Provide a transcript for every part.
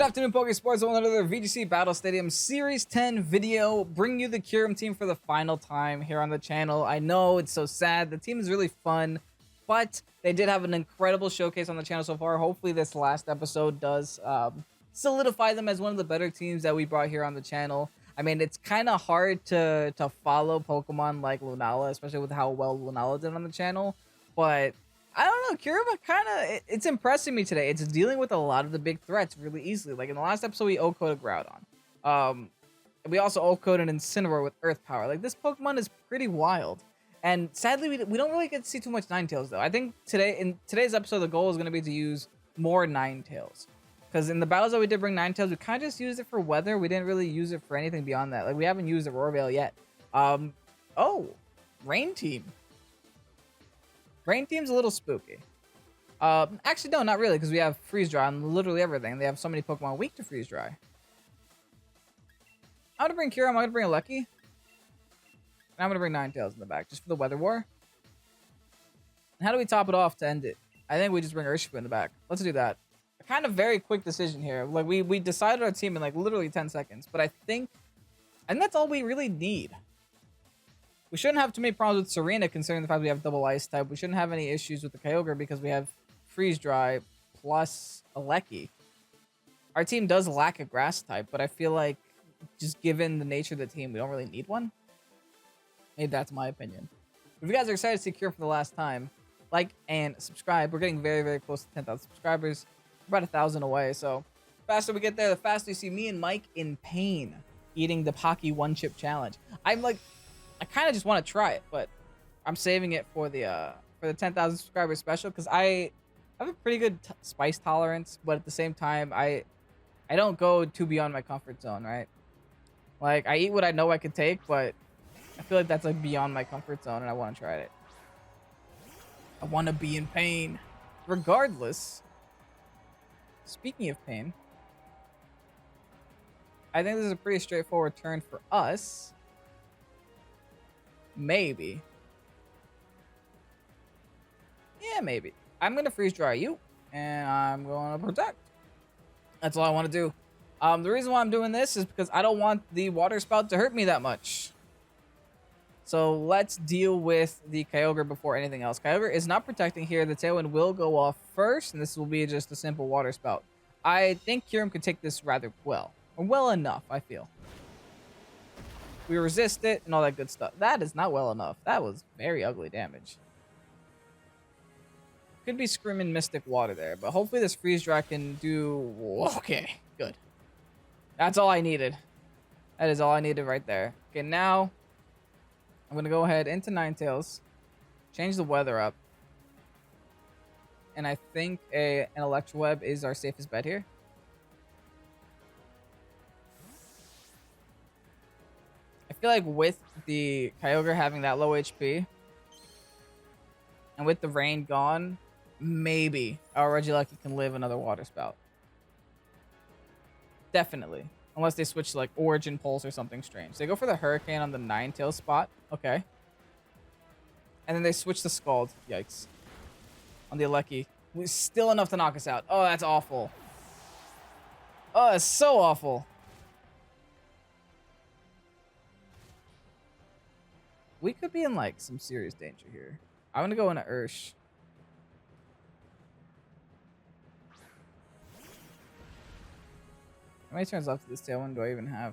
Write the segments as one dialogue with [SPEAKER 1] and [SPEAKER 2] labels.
[SPEAKER 1] Good afternoon, Pokésports, on another VGC Battle Stadium Series 10 video, bringing you the KYUREM team for the final time here on the channel. I know it's so sad. The team is really fun, but they did have an incredible showcase on the channel so far. Hopefully this last episode does solidify them as one of the better teams that we brought here on the channel. I mean, it's kind of hard to follow Pokemon like Lunala, especially with how well Lunala did on the channel, but I don't know, KYUREM it's impressing me today. It's dealing with a lot of the big threats really easily. Like in the last episode, we O-coded Groudon. We also O-coded Incineroar with Earth Power. Like this Pokemon is pretty wild. And sadly, we don't really get to see too much Ninetales though. I think in today's episode, the goal is going to be to use more Ninetales. Because in the battles that we did bring Ninetales, we kind of just used it for weather. We didn't really use it for anything beyond that. Like we haven't used Aurora yet. Oh, Rain Team. Rain Team's a little spooky. Actually, no, not really, because we have Freeze Dry on literally everything. They have so many Pokemon weak to Freeze Dry. I'm gonna bring KYUREM, I'm gonna bring a Lucky. And I'm gonna bring Ninetales in the back, just for the Weather War. And how do we top it off to end it? I think we just bring Urshifu in the back. Let's do that. A kind of very quick decision here. Like we decided our team in like literally 10 seconds, but I think that's all we really need. We shouldn't have too many problems with Serena, considering the fact we have double ice type. We shouldn't have any issues with the Kyogre because we have Freeze Dry plus a Lecky. Our team does lack a grass type, but I feel like just given the nature of the team, we don't really need one. Maybe that's my opinion. If you guys are excited to see KYUREM for the last time, like and subscribe. We're getting very, very close to 10,000 subscribers. We're about 1,000 away, so the faster we get there, the faster you see me and Mike in pain eating the Pocky One Chip Challenge. I kind of just want to try it, but I'm saving it for the 10,000 subscribers special because I have a pretty good spice tolerance, but at the same time, I don't go too beyond my comfort zone, right? Like, I eat what I know I could take, but I feel like that's like beyond my comfort zone, and I want to try it. I want to be in pain. Regardless, speaking of pain, I think this is a pretty straightforward turn for us. Maybe. Yeah, maybe. I'm going to Freeze Dry you, and I'm going to Protect. That's all I want to do. The reason why I'm doing this is because I don't want the Water Spout to hurt me that much. So let's deal with the Kyogre before anything else. Kyogre is not protecting here. The Tailwind will go off first, and this will be just a simple Water Spout. I think KYUREM could take this rather well. Or well enough, I feel. We resist it and all that good stuff. That is not well enough. That was very ugly damage. Could be Screaming Mystic Water there, but hopefully this Freeze Dry can do... Okay, good. That's all I needed. That is all I needed right there. Okay, now I'm going to go ahead into Ninetales, change the weather up, and I think an Electroweb is our safest bet here. I feel like with the Kyogre having that low HP and with the rain gone, maybe our Regieleki can live another Water Spout. Definitely. Unless they switch to like Origin Pulse or something strange. They go for the Hurricane on the Ninetales spot. Okay. And then they switch to Scald. Yikes. On the Alecki. Still enough to knock us out. Oh, that's awful. Oh, that's so awful. We could be in, like, some serious danger here. I'm gonna go into Ursh. How many turns left to this Tailwind do I even have?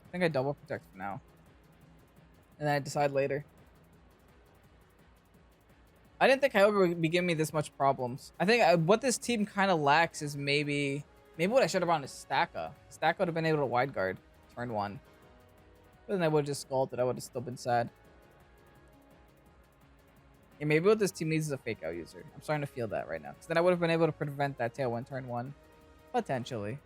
[SPEAKER 1] I think I double protect for now. And then I decide later. I didn't think Kyogre would be giving me this much problems. I think what this team kind of lacks is maybe what I should have run is Stacka. Stacka would have been able to Wide Guard turn 1. But then I would have just scalded. I would have still been sad. Yeah, maybe what this team needs is a Fake Out user. I'm starting to feel that right now. Because then I would have been able to prevent that Tailwind turn 1. Potentially.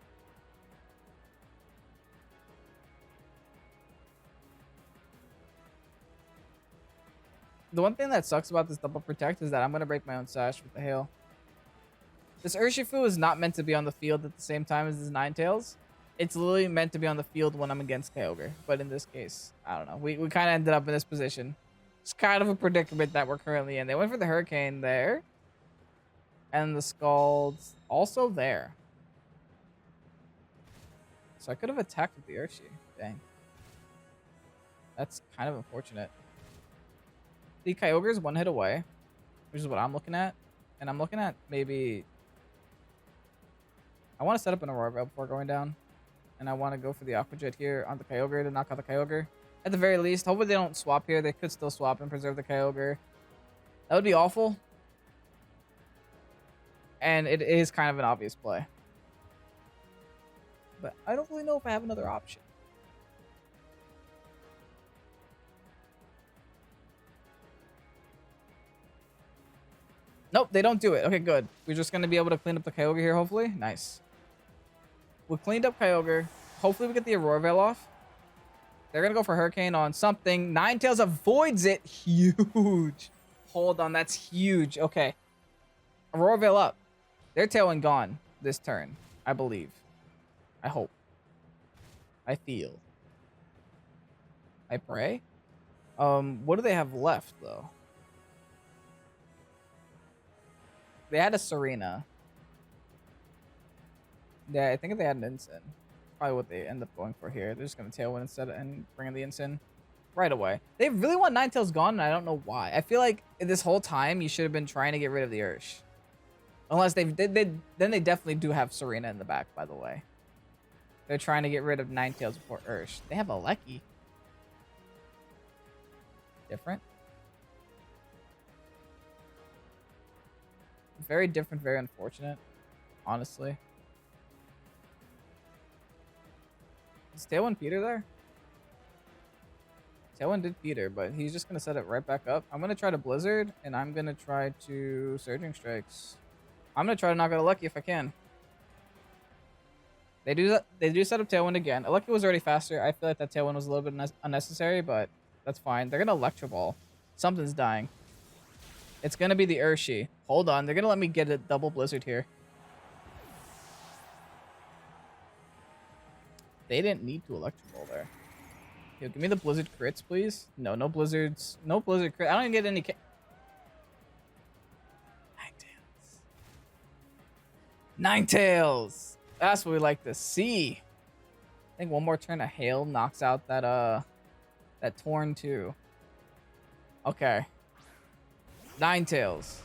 [SPEAKER 1] The one thing that sucks about this double protect is that I'm going to break my own sash with the hail. This Urshifu is not meant to be on the field at the same time as this Ninetales. It's literally meant to be on the field when I'm against Kyogre. But in this case, I don't know. We kind of ended up in this position. It's kind of a predicament that we're currently in. They went for the Hurricane there. And the Scald's also there. So I could have attacked with the Urshi. Dang. That's kind of unfortunate. The Kyogre's one hit away, which is what I'm looking at. And I'm looking at maybe... I want to set up an Aurora Veil before going down. And I want to go for the Aqua Jet here on the Kyogre to knock out the Kyogre. At the very least, hopefully they don't swap here. They could still swap and preserve the Kyogre. That would be awful. And it is kind of an obvious play. But I don't really know if I have another option. Nope, they don't do it. Okay, good. We're just going to be able to clean up the Kyogre here, hopefully. Nice. We cleaned up Kyogre. Hopefully we get the Aurora Veil off. They're going to go for Hurricane on something. Ninetales avoids it. Huge. Hold on, that's huge. Okay. Aurora Veil up. They're Tailwind gone this turn, I believe. I hope. I feel. I pray. What do they have left, though? They had a Serena. Yeah, I think if they had an Ensign, probably what they end up going for here. They're just going to Tailwind instead and bring in the Ensign right away. They really want Ninetales gone, and I don't know why. I feel like this whole time you should have been trying to get rid of the Ursh. Unless then they definitely do have Serena in the back, by the way. They're trying to get rid of Ninetales before Ursh. They have a Lecky. Different. Very different, very unfortunate, honestly. Is Tailwind Peter there? Tailwind did Peter, but he's just going to set it right back up. I'm going to try to Blizzard, and I'm going to try to Surging Strikes. I'm going to try to knock out a Lucky if I can. They do set up Tailwind again. A Lucky was already faster. I feel like that Tailwind was a little bit unnecessary, but that's fine. They're going to Electro Ball. Something's dying. It's going to be the Urshi. Hold on. They're going to let me get a double Blizzard here. They didn't need to Electro Ball there. Yo, give me the Blizzard crits, please. No, no Blizzards. No Blizzard crit. I don't even get any... Ninetales! That's what we like to see. I think one more turn of Hail knocks out that Torn too. Okay. Ninetales.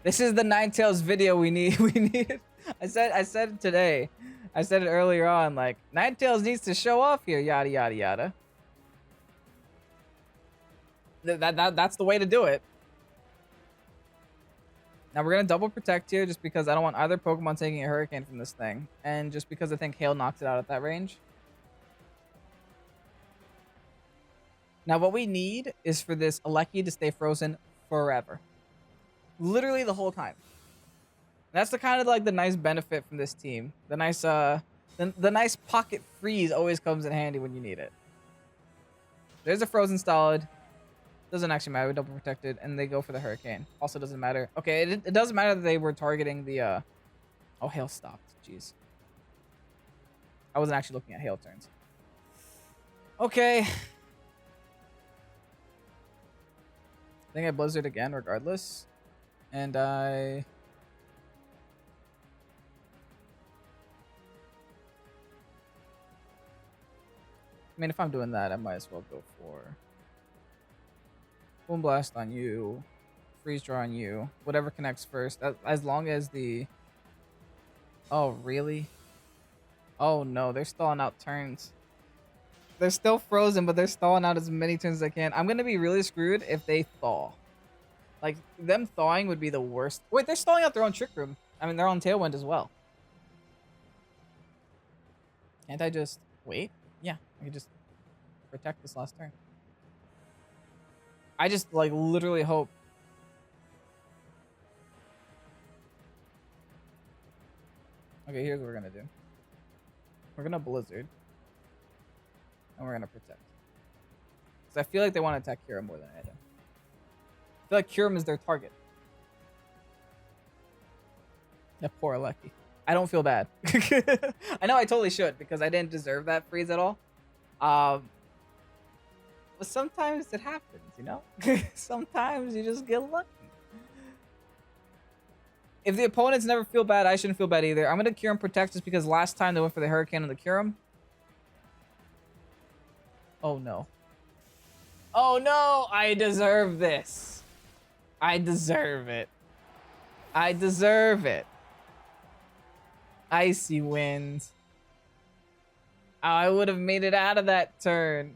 [SPEAKER 1] This is the Ninetales video we need. We need. I said it today. I said it earlier on. Like, Ninetales needs to show off here. Yada yada yada. That's the way to do it. Now we're gonna double protect here just because I don't want either Pokemon taking a Hurricane from this thing. And just because I think Hail knocks it out at that range. Now what we need is for this Alecki to stay frozen forever. Literally the whole time. That's the kind of like the nice benefit from this team. The nice the nice pocket freeze always comes in handy when you need it. There's a frozen solid. Doesn't actually matter. We double protected, and they go for the Hurricane. Also doesn't matter. Okay, it doesn't matter that they were targeting the... Oh, Hail stopped. Jeez. I wasn't actually looking at Hail turns. Okay. I think I Blizzard again, regardless. And I mean, if I'm doing that, I might as well go for... Boom Blast on you, Freeze Draw on you, whatever connects first, as long as the... Oh, really? Oh no, they're stalling out turns. They're still frozen, but they're stalling out as many turns as they can. I'm gonna be really screwed if they thaw. Like, them thawing would be the worst. Wait, they're stalling out their own Trick Room. I mean, they're on Tailwind as well. Can't I just wait? Yeah, I can just protect this last turn. I just, like, literally hope. Okay, here's what we're going to do. We're going to Blizzard. And we're going to Protect. Because I feel like they want to attack KYUREM more than anything. I feel like KYUREM is their target. That poor Alecki. I don't feel bad. I know I totally should, because I didn't deserve that freeze at all. But sometimes it happens, you know? Sometimes you just get lucky. If the opponents never feel bad, I shouldn't feel bad either. I'm gonna KYUREM Protect just because last time they went for the Hurricane on the KYUREM. Oh no. Oh no! I deserve this. I deserve it. I deserve it. Icy Wind. Oh, I would have made it out of that turn.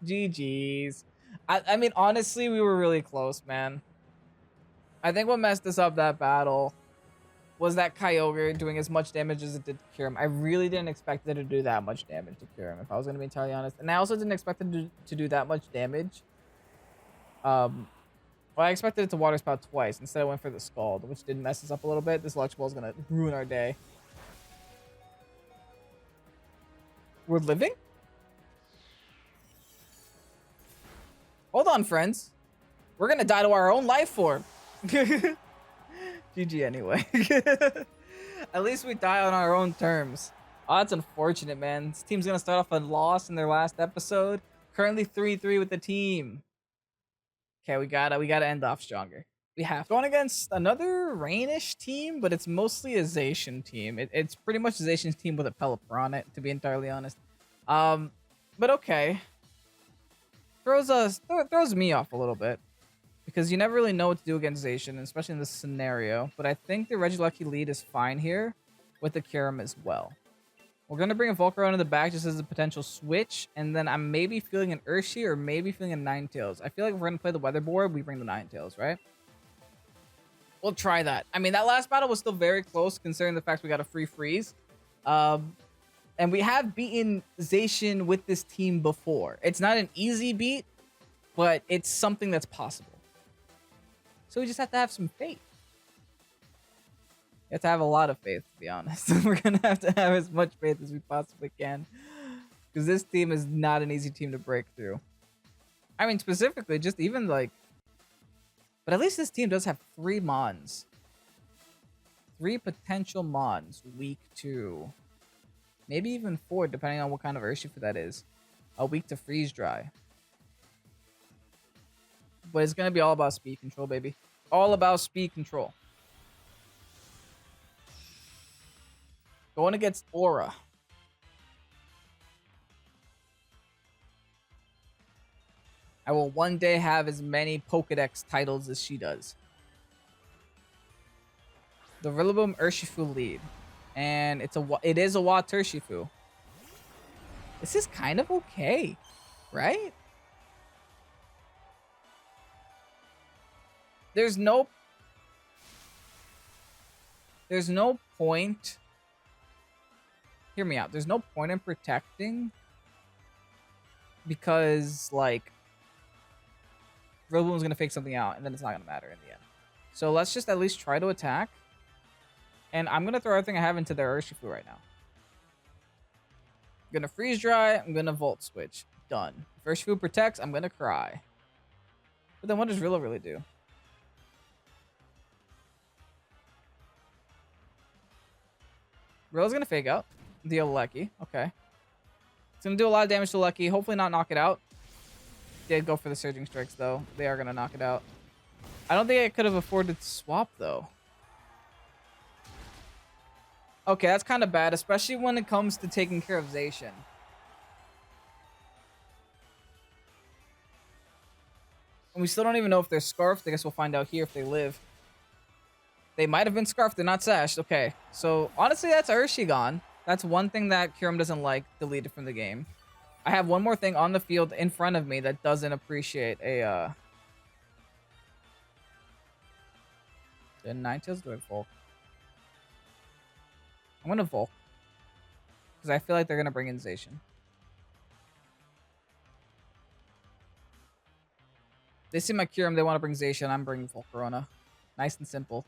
[SPEAKER 1] GG's. I mean, honestly, we were really close, man. I think what messed us up that battle was that Kyogre doing as much damage as it did to KYUREM. I really didn't expect it to do that much damage to KYUREM, if I was going to be entirely honest. And I also didn't expect it to do that much damage. Well, I expected it to Water Spout twice. Instead, I went for the Scald, which did mess us up a little bit. This Electric Ball is going to ruin our day. We're living? Hold on, friends. We're going to die to our own life form. GG anyway. At least we die on our own terms. Oh, that's unfortunate, man. This team's gonna start off a loss in their last episode. Currently 3-3 with the team. Okay, we gotta end off stronger. We have going against another Rainish team, but it's mostly a Zacian team. It's pretty much Zacian's team with a Pelipper on it, to be entirely honest. But okay. Throws me off a little bit. Because you never really know what to do against Zacian, especially in this scenario. But I think the Regilucky lead is fine here with the KYUREM as well. We're going to bring a Volcarona in the back just as a potential switch. And then I'm maybe feeling an Urshi or maybe feeling a Ninetales. I feel like if we're going to play the weather board, we bring the Ninetales, right? We'll try that. I mean, that last battle was still very close considering the fact we got a free freeze. And we have beaten Zacian with this team before. It's not an easy beat, but it's something that's possible. So we just have to have some faith. You have to have a lot of faith, to be honest. We're going to have as much faith as we possibly can. Because this team is not an easy team to break through. I mean, specifically, just even like... But at least this team does have 3 Mons. 3 potential Mons. Weak to... Maybe even 4, depending on what kind of Urshifu that is. A weak to Freeze Dry. But it's going to be all about speed control, baby. All about speed control. Going against Aura. I will one day have as many Pokedex titles as she does. The Rillaboom Urshifu lead. And it is a Urshifu. This is kind of okay, right? There's no point. Hear me out. There's no point in protecting because like Rillaboom's gonna fake something out and then it's not gonna matter in the end. So let's just at least try to attack. And I'm gonna throw everything I have into their Urshifu right now. I'm gonna Freeze Dry, I'm gonna Volt Switch. Done. If Urshifu protects, I'm gonna cry. But then what does Rilla really do? Rilla's gonna fake out. Deal Lucky. Okay. It's gonna do a lot of damage to Lucky. Hopefully not knock it out. Did go for the Surging Strikes though. They are gonna knock it out. I don't think I could have afforded to swap though. Okay, that's kind of bad, especially when it comes to taking care of Zacian. And we still don't even know if they're Scarfed. I guess we'll find out here if they live. They might have been Scarfed. They're not Sashed. Okay, so honestly, that's Urshigon. That's one thing that KYUREM doesn't like deleted from the game. I have one more thing on the field in front of me that doesn't appreciate a... Did Ninetales do it Volk? I'm going to Volk. Because I feel like they're going to bring in Zacian. They see my KYUREM, they want to bring Zacian. I'm bringing Volcarona. Nice and simple.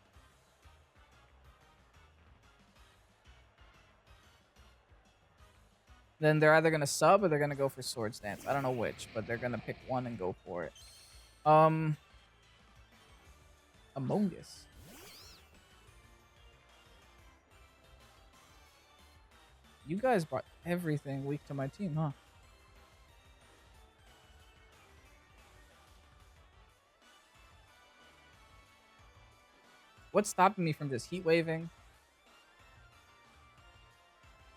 [SPEAKER 1] Then they're either going to sub or they're going to go for Swords Dance. I don't know which, but they're going to pick one and go for it. Among Us. You guys brought everything weak to my team, huh? What's stopping me from just heat waving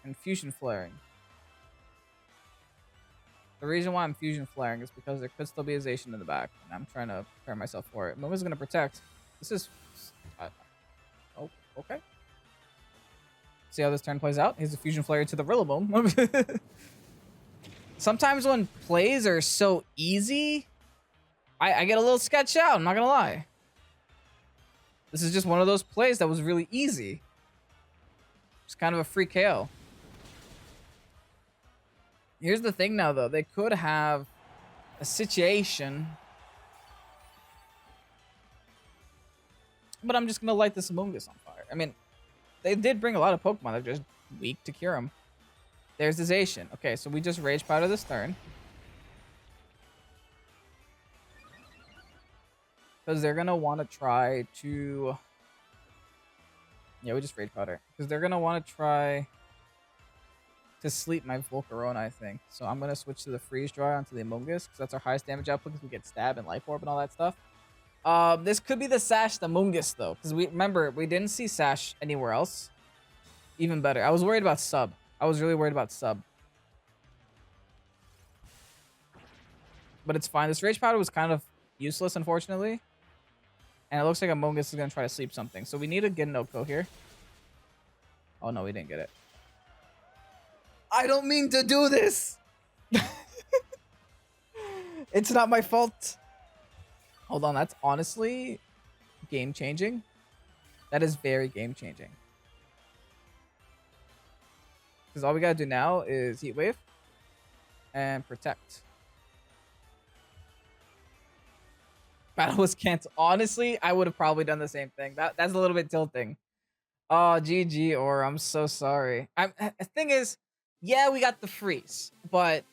[SPEAKER 1] and fusion flaring? The reason why I'm fusion flaring is because there could still be a Zacian in the back, and I'm trying to prepare myself for it. Momo's gonna protect. This is... oh, okay. See how this turn plays out? Here's a fusion flare to the Rillaboom. Sometimes when plays are so easy, I get a little sketched out, I'm not gonna lie. This is just one of those plays that was really easy. It's kind of a free KO. Here's the thing now, though. They could have a situation. But I'm just going to light this Amoonguss on fire. I mean, they did bring a lot of Pokemon. They're just weak to KYUREM. There's the Zacian. Okay, so we just Rage Powder this turn. Because they're going to want to try to... yeah, we just Rage Powder. Because they're going to want to try... to sleep my Volcarona, I think. So I'm going to switch to the Freeze Dry onto the Amoonguss, because that's our highest damage output, because we get Stab and Life Orb and all that stuff. This could be the Sash the Amoonguss, though, because we didn't see Sash anywhere else. Even better. I was worried about Sub. I was really worried about Sub. But it's fine. This Rage Powder was kind of useless, unfortunately. And it looks like Amoonguss is going to try to sleep something. So we need to get an Oko here. Oh, no, we didn't get it. I don't mean to do this. It's not my fault. Hold on, that's honestly game-changing. That is very game-changing. Because all we gotta do now is Heat Wave and Protect. Battle was canceled. Honestly, I would have probably done the same thing. That's a little bit tilting. Oh, GG, or I'm so sorry. The thing is, yeah, we got the freeze, but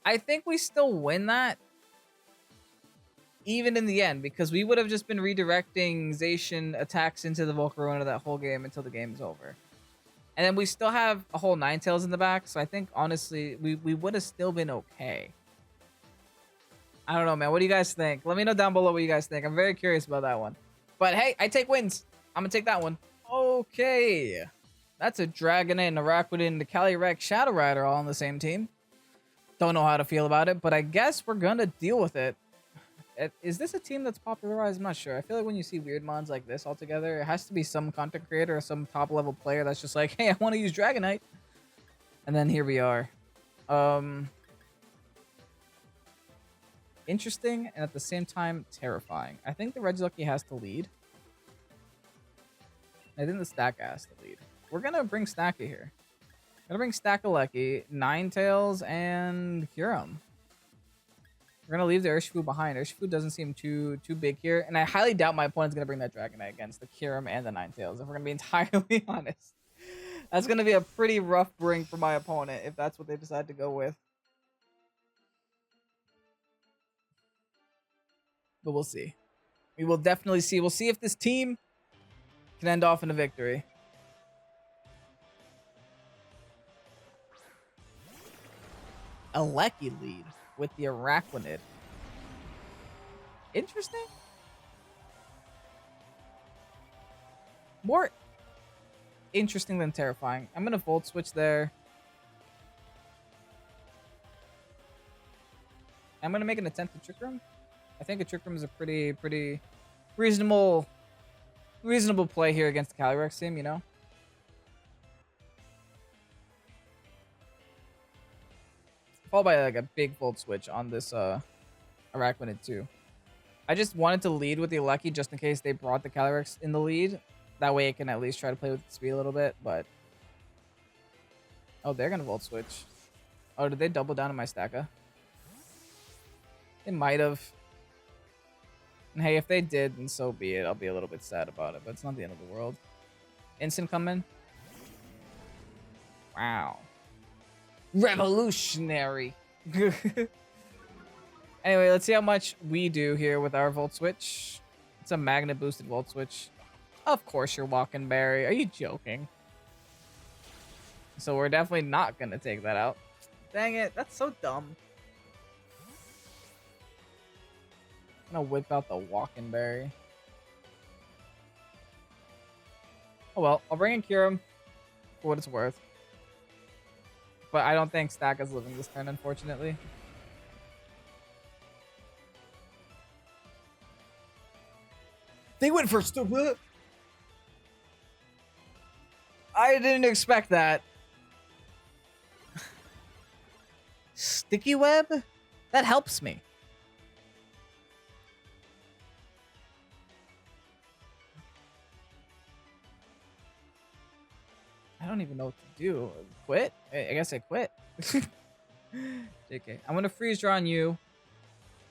[SPEAKER 1] I think we still win that even in the end, because we would have just been redirecting Zacian attacks into the Volcarona that whole game until the game's over. And then we still have a whole Ninetales in the back, so I think, honestly, we would have still been okay. I don't know, man. What do you guys think? Let me know down below what you guys think. I'm very curious about that one. But hey, I take wins. I'm going to take that one. Okay. That's a Dragonite and a Araquanid and a Calyrex Shadow Rider all on the same team. Don't know how to feel about it, but I guess we're going to deal with it. Is this a team that's popularized? I'm not sure. I feel like when you see weird mons like this all together, it has to be some content creator or some top-level player that's just like, hey, I want to use Dragonite. And then here we are. Interesting, and at the same time, terrifying. I think the Regieleki has to lead. I think the Stack has to lead. We're going to bring Stacky here. Gonna bring Stackaleki, Ninetales, and KYUREM. We're gonna leave the Urshifu behind. Urshifu doesn't seem too big here, and I highly doubt my opponent's gonna bring that Dragonite against the KYUREM and the Ninetales, if we're gonna be entirely honest. That's gonna be a pretty rough bring for my opponent if that's what they decide to go with. But we'll see. We will definitely see. We'll see if this team can end off in a victory. Aleki lead with the Araquanid. Interesting. More interesting than terrifying. I'm going to Volt Switch there. I'm going to make an attempt to Trick Room. I think a Trick Room is a pretty reasonable play here against the Calyrex team, you know? Followed by like a big Volt Switch on this Araquanid too. I just wanted to lead with the Aleki just in case they brought the Calyrex in the lead. That way it can at least try to play with the speed a little bit, but... oh, they're going to Volt Switch. Oh, did they double down on my Stacka? They might have. And hey, if they did, then so be it. I'll be a little bit sad about it, but it's not the end of the world. Instant coming. Wow. Revolutionary. Anyway, let's see how much we do here with our Volt Switch. It's a magnet boosted Volt Switch. Of course you're walking Barry. Are you joking? So we're definitely not going to take that out. Dang it. That's so dumb. I'm going to whip out the walking Berry. Oh well, I'll bring in KYUREM for what it's worth. But I don't think Stack is living this turn, unfortunately. They went for stupid. I didn't expect that. Sticky web? That helps me. I don't even know what to do. Quit? I guess I quit. JK. I'm going to freeze draw on you.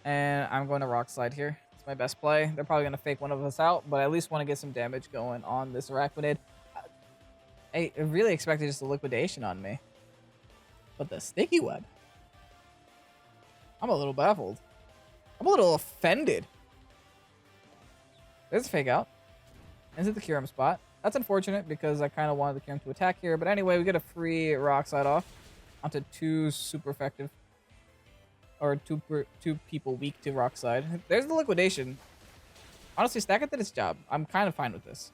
[SPEAKER 1] And I'm going to rock slide here. It's my best play. They're probably going to fake one of us out, but I at least want to get some damage going on this Arachnid. I really expected just a liquidation on me. But the sticky web? I'm a little baffled. I'm a little offended. There's a fake out. Into the KYUREM spot. That's unfortunate because I kind of wanted the KYUREM to attack here. But anyway, we get a free rock slide off onto two super effective. Or two people weak to rock slide. There's the liquidation. Honestly, Stack it did its job. I'm kind of fine with this.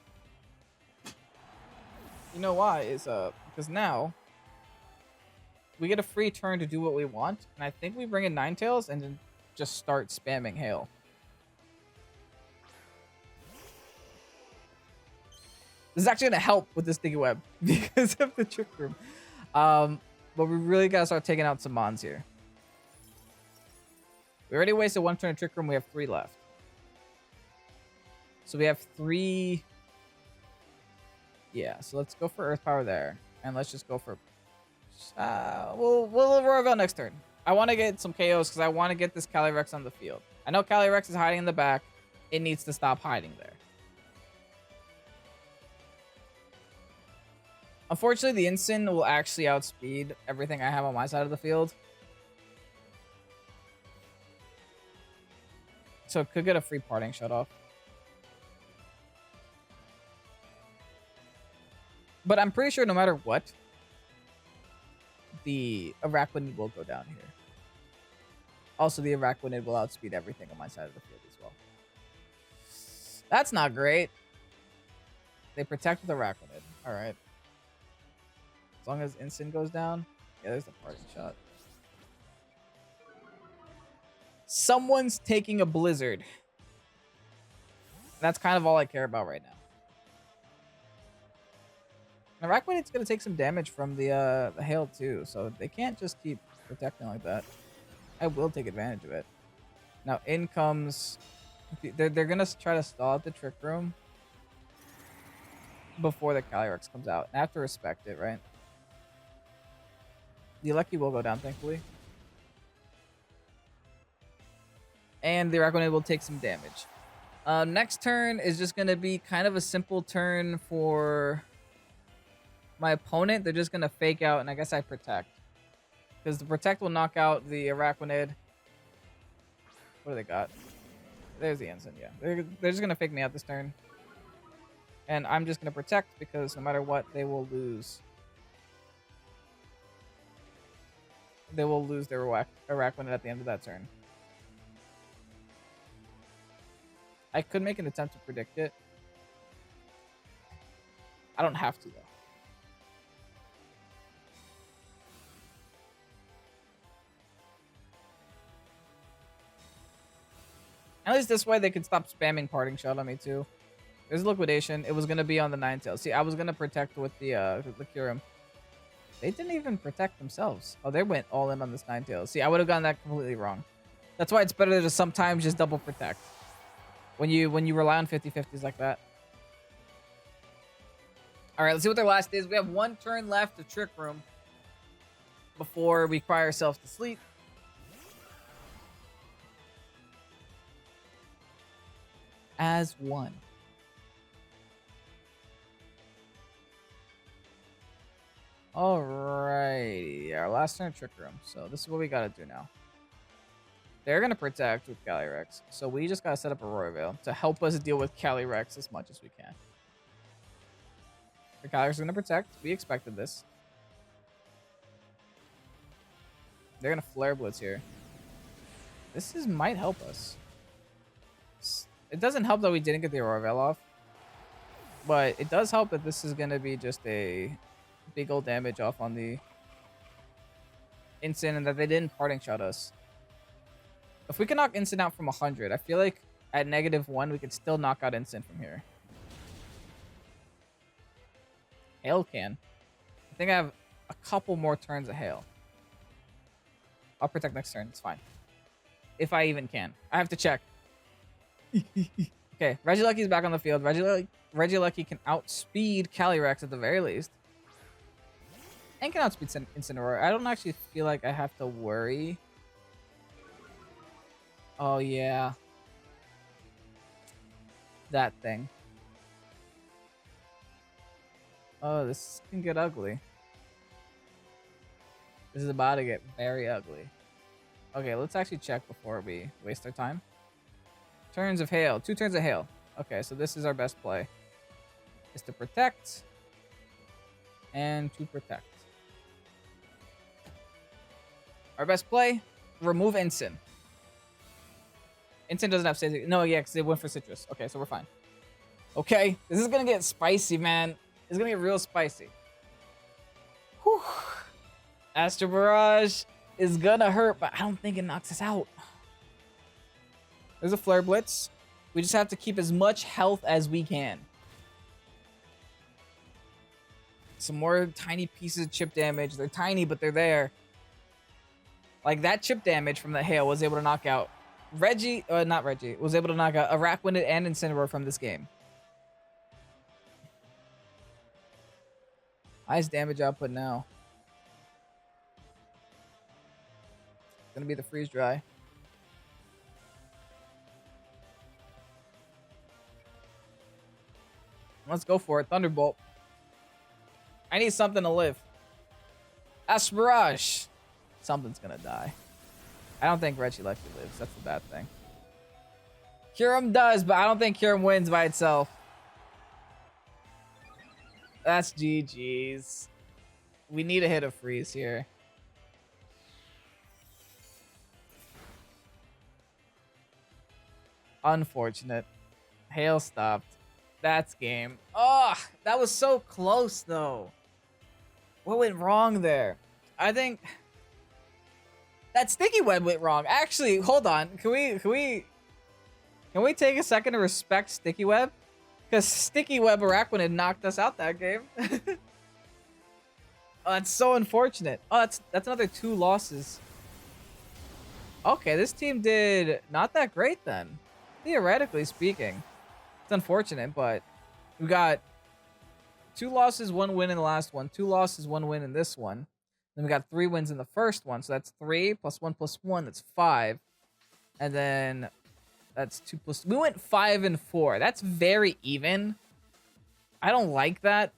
[SPEAKER 1] You know why? Is because now we get a free turn to do what we want, and I think we bring in Ninetales and then just start spamming hail. This is actually gonna help with this sticky web because of the trick room. But we really gotta start taking out some mons here. We already wasted one turn of trick room. We have 3 left. So we have 3. Yeah, so let's go for Earth Power there. And let's just go for... we'll Royal next turn. I want to get some KOs because I want to get this Calyrex on the field. I know Calyrex is hiding in the back. It needs to stop hiding there. Unfortunately, the Instant will actually outspeed everything I have on my side of the field. So it could get a free parting shut off. But I'm pretty sure no matter what, the Arachnid will go down here. Also, the Arachnid will outspeed everything on my side of the field as well. That's not great. They protect with Arachnid. Alright. As long as Instant goes down. Yeah, there's the parting shot. Someone's taking a blizzard. That's kind of all I care about right now. Arachnid's going to take some damage from the hail too, so they can't just keep protecting like that. I will take advantage of it. Now in comes... They're going to try to stall out the Trick Room before the Calyrex comes out. I have to respect it, right? The Lucky will go down, thankfully. And the Arachnid will take some damage. Next turn is just going to be kind of a simple turn for my opponent. They're just going to fake out, and I guess I protect. Because the protect will knock out the Arachnid. What do they got? There's the Ensign, yeah. They're just going to fake me out this turn. And I'm just going to protect because no matter what, they will lose. They will lose their Arachnid at the end of that turn. I could make an attempt to predict it. I don't have to, though. At least this way they could stop spamming parting shot on me, too. There's liquidation. It was going to be on the Ninetales. See, I was going to protect with the KYUREM. They didn't even protect themselves. Oh, they went all in on this Ninetales. See, I would have gotten that completely wrong. That's why it's better to sometimes just double protect. When you rely on 50-50s like that. Alright, let's see what their last is. We have 1 turn left of Trick Room before we cry ourselves to sleep. As one. Alrighty, our last turn of Trick Room. So this is what we gotta do now. They're gonna protect with Calyrex, so we just gotta set up a Royal Veil to help us deal with Calyrex as much as we can. The Calyrex is gonna protect. We expected this. They're gonna Flare Blitz here. This might help us. It doesn't help that we didn't get the Aurora Veil off. But it does help that this is going to be just a big old damage off on the instant and that they didn't parting shot us. If we can knock instant out from 100, I feel like at -1, we could still knock out instant from here. Hail can. I think I have a couple more turns of hail. I'll protect next turn. It's fine. If I even can. I have to check. Okay, Regieleki is back on the field. Regieleki can outspeed Calyrex at the very least. And can outspeed Incineroar. I don't actually feel like I have to worry. Oh, yeah. That thing. Oh, this can get ugly. This is about to get very ugly. Okay, let's actually check before we waste our time. Turns of hail. 2 turns of hail. Okay, so this is our best play. Is to protect. And to protect. Our best play, remove Instant. Instant doesn't have safety. No, yeah, because they went for Citrus. Okay, so we're fine. Okay, this is going to get spicy, man. It's going to get real spicy. Whew. Astro Barrage is going to hurt, but I don't think it knocks us out. There's a Flare Blitz. We just have to keep as much health as we can. Some more tiny pieces of chip damage. They're tiny, but they're there. Like, that chip damage from the hail was able to knock out not Reggie, was able to knock out Araquanid and Incineroar from this game. Highest damage output now. Gonna be the freeze dry. Let's go for it. Thunderbolt. I need something to live. Asperage. Something's gonna die. I don't think Regieleki lives. That's the bad thing. KYUREM does, but I don't think KYUREM wins by itself. That's GG's. We need to hit a freeze here. Unfortunate. Hail stopped. That's game. Oh, that was so close, though. What went wrong there? I think that Sticky Web went wrong. Actually, hold on. Can we take a second to respect Sticky Web? Because Sticky Web Araquanid knocked us out that game. Oh, that's so unfortunate. Oh, that's another 2 losses. Okay, this team did not that great then. Theoretically speaking. It's unfortunate, but we got 2 losses, 1 win in the last one. 2 losses, 1 win in this one. Then we got 3 wins in the first one. So that's 3 plus 1 plus 1. That's 5. And then that's 2 plus... We went 5 and 4. That's very even. I don't like that.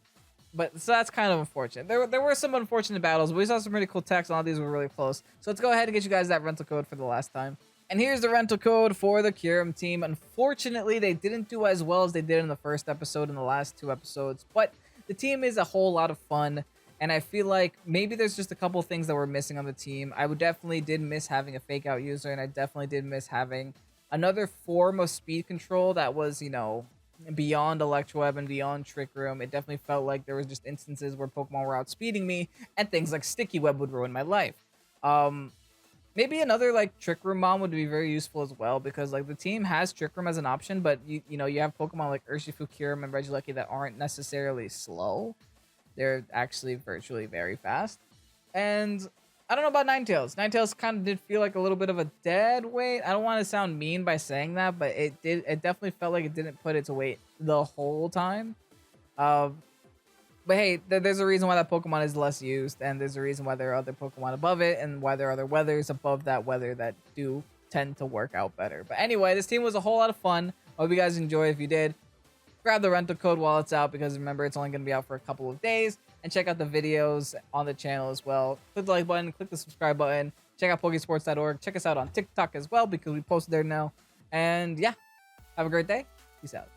[SPEAKER 1] But so that's kind of unfortunate. There were some unfortunate battles, but we saw some really cool techs. And all these were really close. So let's go ahead and get you guys that rental code for the last time. And here's the rental code for the KYUREM team. Unfortunately, they didn't do as well as they did in the first episode and the last 2 episodes. But the team is a whole lot of fun. And I feel like maybe there's just a couple things that were missing on the team. I definitely did miss having a fake out user. And I definitely did miss having another form of speed control that was, you know, beyond Electroweb and beyond Trick Room. It definitely felt like there was just instances where Pokemon were outspeeding me. And things like Sticky Web would ruin my life. Maybe another like Trick Room Bomb would be very useful as well, because like the team has Trick Room as an option, but you know you have Pokemon like Urshifu, KYUREM, and Regieleki that aren't necessarily slow. They're actually virtually very fast. And I don't know about Ninetales. Ninetales kind of did feel like a little bit of a dead weight. I don't want to sound mean by saying that, but it definitely felt like it didn't put its weight the whole time. But hey, there's a reason why that Pokemon is less used, and there's a reason why there are other Pokemon above it, and why there are other weathers above that weather that do tend to work out better. But anyway, this team was a whole lot of fun. I hope you guys enjoy. If you did, grab the rental code while it's out, because remember, it's only going to be out for a couple of days. And check out the videos on the channel as well. Click the like button, click the subscribe button. Check out Pokésports.org. Check us out on TikTok as well, because we post there now. And yeah, have a great day. Peace out.